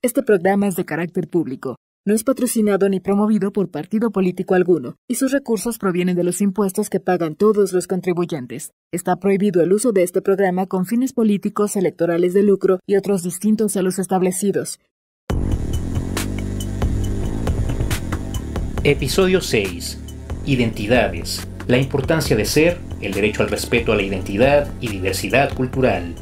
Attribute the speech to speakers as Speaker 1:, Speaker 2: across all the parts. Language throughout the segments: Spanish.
Speaker 1: Este programa es de carácter público. No es patrocinado ni promovido por partido político alguno, y sus recursos provienen de los impuestos que pagan todos los contribuyentes. Está prohibido el uso de este programa con fines políticos, electorales de lucro y otros distintos a los establecidos.
Speaker 2: Episodio 6. Identidades. La importancia de ser, el derecho al respeto a la identidad y diversidad cultural.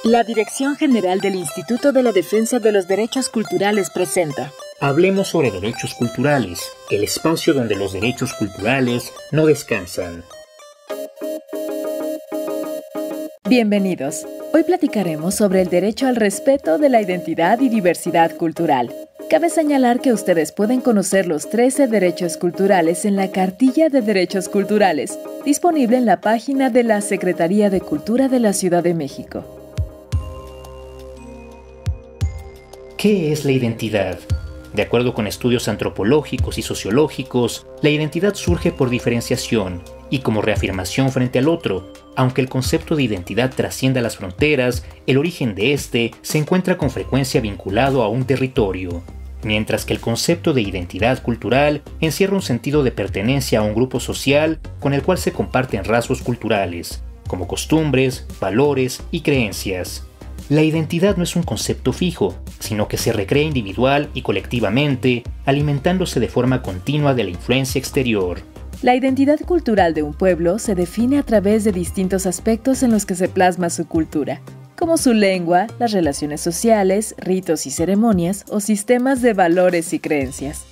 Speaker 1: La Dirección General del Instituto de la Defensa de los Derechos Culturales presenta.
Speaker 2: Hablemos sobre derechos culturales, el espacio donde los derechos culturales no descansan.
Speaker 1: Bienvenidos. Hoy platicaremos sobre el derecho al respeto de la identidad y diversidad cultural. Cabe señalar que ustedes pueden conocer los 13 derechos culturales en la Cartilla de Derechos Culturales, disponible en la página de la Secretaría de Cultura de la Ciudad de México.
Speaker 2: ¿Qué es la identidad? De acuerdo con estudios antropológicos y sociológicos, la identidad surge por diferenciación y como reafirmación frente al otro. Aunque el concepto de identidad trascienda las fronteras, el origen de este se encuentra con frecuencia vinculado a un territorio, mientras que el concepto de identidad cultural encierra un sentido de pertenencia a un grupo social con el cual se comparten rasgos culturales, como costumbres, valores y creencias. La identidad no es un concepto fijo, sino que se recrea individual y colectivamente, alimentándose de forma continua de la influencia exterior.
Speaker 1: La identidad cultural de un pueblo se define a través de distintos aspectos en los que se plasma su cultura, como su lengua, las relaciones sociales, ritos y ceremonias o sistemas de valores y creencias.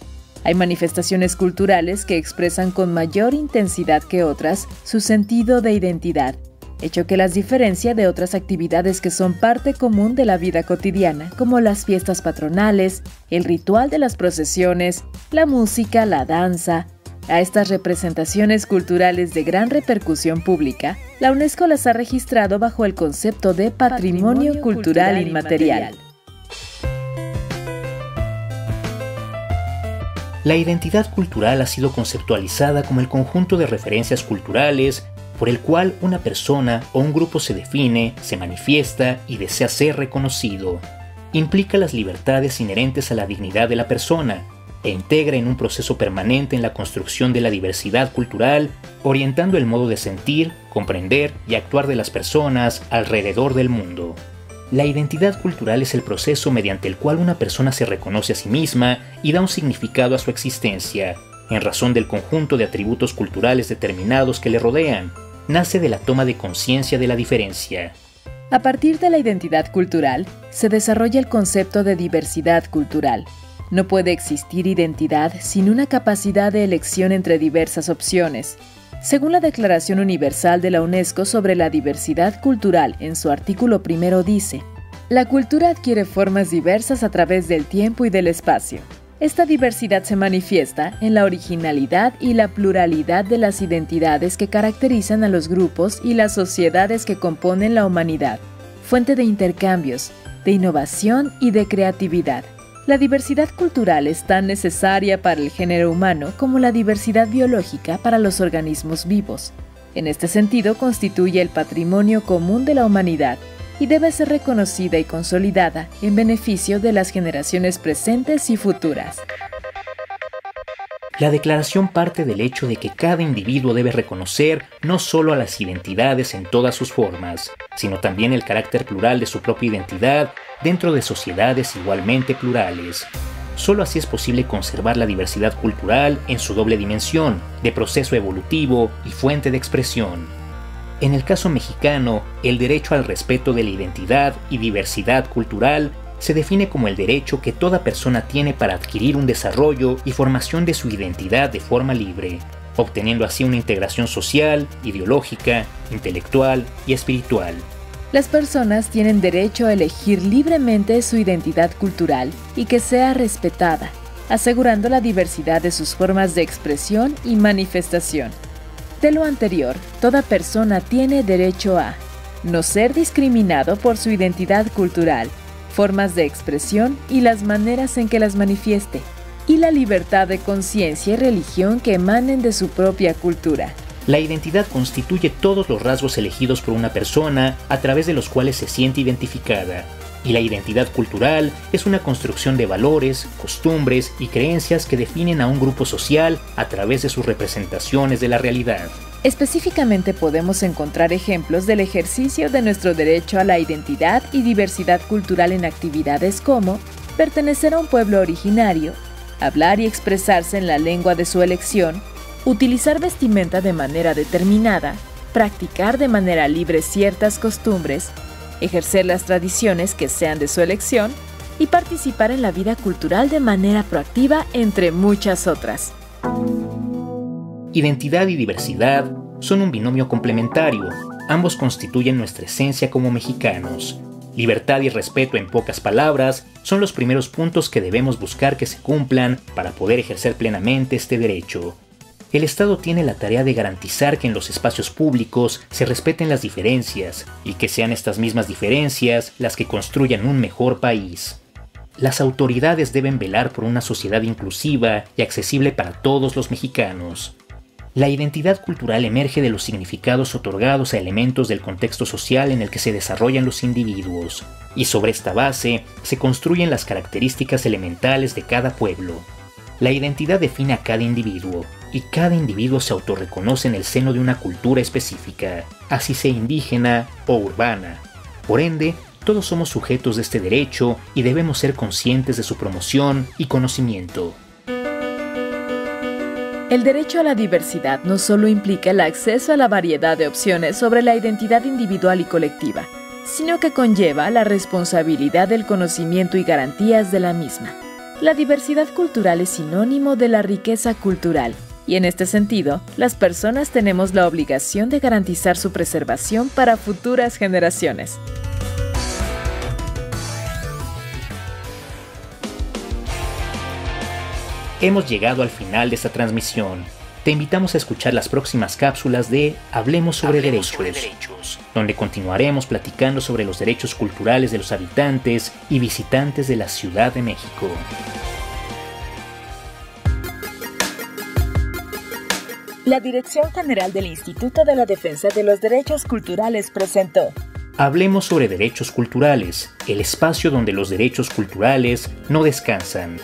Speaker 1: Hay manifestaciones culturales que expresan con mayor intensidad que otras su sentido de identidad, hecho que las diferencia de otras actividades que son parte común de la vida cotidiana, como las fiestas patronales, el ritual de las procesiones, la música, la danza. A estas representaciones culturales de gran repercusión pública, la UNESCO las ha registrado bajo el concepto de Patrimonio Cultural Inmaterial.
Speaker 2: La identidad cultural ha sido conceptualizada como el conjunto de referencias culturales por el cual una persona o un grupo se define, se manifiesta y desea ser reconocido. Implica las libertades inherentes a la dignidad de la persona e integra en un proceso permanente en la construcción de la diversidad cultural, orientando el modo de sentir, comprender y actuar de las personas alrededor del mundo. La identidad cultural es el proceso mediante el cual una persona se reconoce a sí misma y da un significado a su existencia, en razón del conjunto de atributos culturales determinados que le rodean. Nace de la toma de conciencia de la diferencia.
Speaker 1: A partir de la identidad cultural, se desarrolla el concepto de diversidad cultural. No puede existir identidad sin una capacidad de elección entre diversas opciones. Según la Declaración Universal de la UNESCO sobre la diversidad cultural, en su artículo 1 dice: la cultura adquiere formas diversas a través del tiempo y del espacio. Esta diversidad se manifiesta en la originalidad y la pluralidad de las identidades que caracterizan a los grupos y las sociedades que componen la humanidad, fuente de intercambios, de innovación y de creatividad. La diversidad cultural es tan necesaria para el género humano como la diversidad biológica para los organismos vivos. En este sentido, constituye el patrimonio común de la humanidad y debe ser reconocida y consolidada en beneficio de las generaciones presentes y futuras.
Speaker 2: La declaración parte del hecho de que cada individuo debe reconocer no solo a las identidades en todas sus formas, sino también el carácter plural de su propia identidad dentro de sociedades igualmente plurales. Solo así es posible conservar la diversidad cultural en su doble dimensión, de proceso evolutivo y fuente de expresión. En el caso mexicano, el derecho al respeto de la identidad y diversidad cultural se define como el derecho que toda persona tiene para adquirir un desarrollo y formación de su identidad de forma libre, obteniendo así una integración social, ideológica, intelectual y espiritual.
Speaker 1: Las personas tienen derecho a elegir libremente su identidad cultural y que sea respetada, asegurando la diversidad de sus formas de expresión y manifestación. De lo anterior, toda persona tiene derecho a no ser discriminado por su identidad cultural, formas de expresión y las maneras en que las manifieste, y la libertad de conciencia y religión que emanen de su propia cultura.
Speaker 2: La identidad constituye todos los rasgos elegidos por una persona a través de los cuales se siente identificada. Y la identidad cultural es una construcción de valores, costumbres y creencias que definen a un grupo social a través de sus representaciones de la realidad.
Speaker 1: Específicamente podemos encontrar ejemplos del ejercicio de nuestro derecho a la identidad y diversidad cultural en actividades como pertenecer a un pueblo originario, hablar y expresarse en la lengua de su elección, utilizar vestimenta de manera determinada, practicar de manera libre ciertas costumbres, ejercer las tradiciones que sean de su elección y participar en la vida cultural de manera proactiva, entre muchas otras.
Speaker 2: Identidad y diversidad son un binomio complementario. Ambos constituyen nuestra esencia como mexicanos. Libertad y respeto, en pocas palabras, son los primeros puntos que debemos buscar que se cumplan para poder ejercer plenamente este derecho. El Estado tiene la tarea de garantizar que en los espacios públicos se respeten las diferencias y que sean estas mismas diferencias las que construyan un mejor país. Las autoridades deben velar por una sociedad inclusiva y accesible para todos los mexicanos. La identidad cultural emerge de los significados otorgados a elementos del contexto social en el que se desarrollan los individuos, y sobre esta base se construyen las características elementales de cada pueblo. La identidad define a cada individuo, y cada individuo se autorreconoce en el seno de una cultura específica, así sea indígena o urbana. Por ende, todos somos sujetos de este derecho y debemos ser conscientes de su promoción y conocimiento.
Speaker 1: El derecho a la diversidad no solo implica el acceso a la variedad de opciones sobre la identidad individual y colectiva, sino que conlleva la responsabilidad del conocimiento y garantías de la misma. La diversidad cultural es sinónimo de la riqueza cultural, y en este sentido, las personas tenemos la obligación de garantizar su preservación para futuras generaciones.
Speaker 2: Hemos llegado al final de esta transmisión. Te invitamos a escuchar las próximas cápsulas de Hablemos sobre derechos, donde continuaremos platicando sobre los derechos culturales de los habitantes y visitantes de la Ciudad de México.
Speaker 1: La Dirección General del Instituto de la Defensa de los Derechos Culturales presentó
Speaker 2: Hablemos sobre derechos culturales, el espacio donde los derechos culturales no descansan.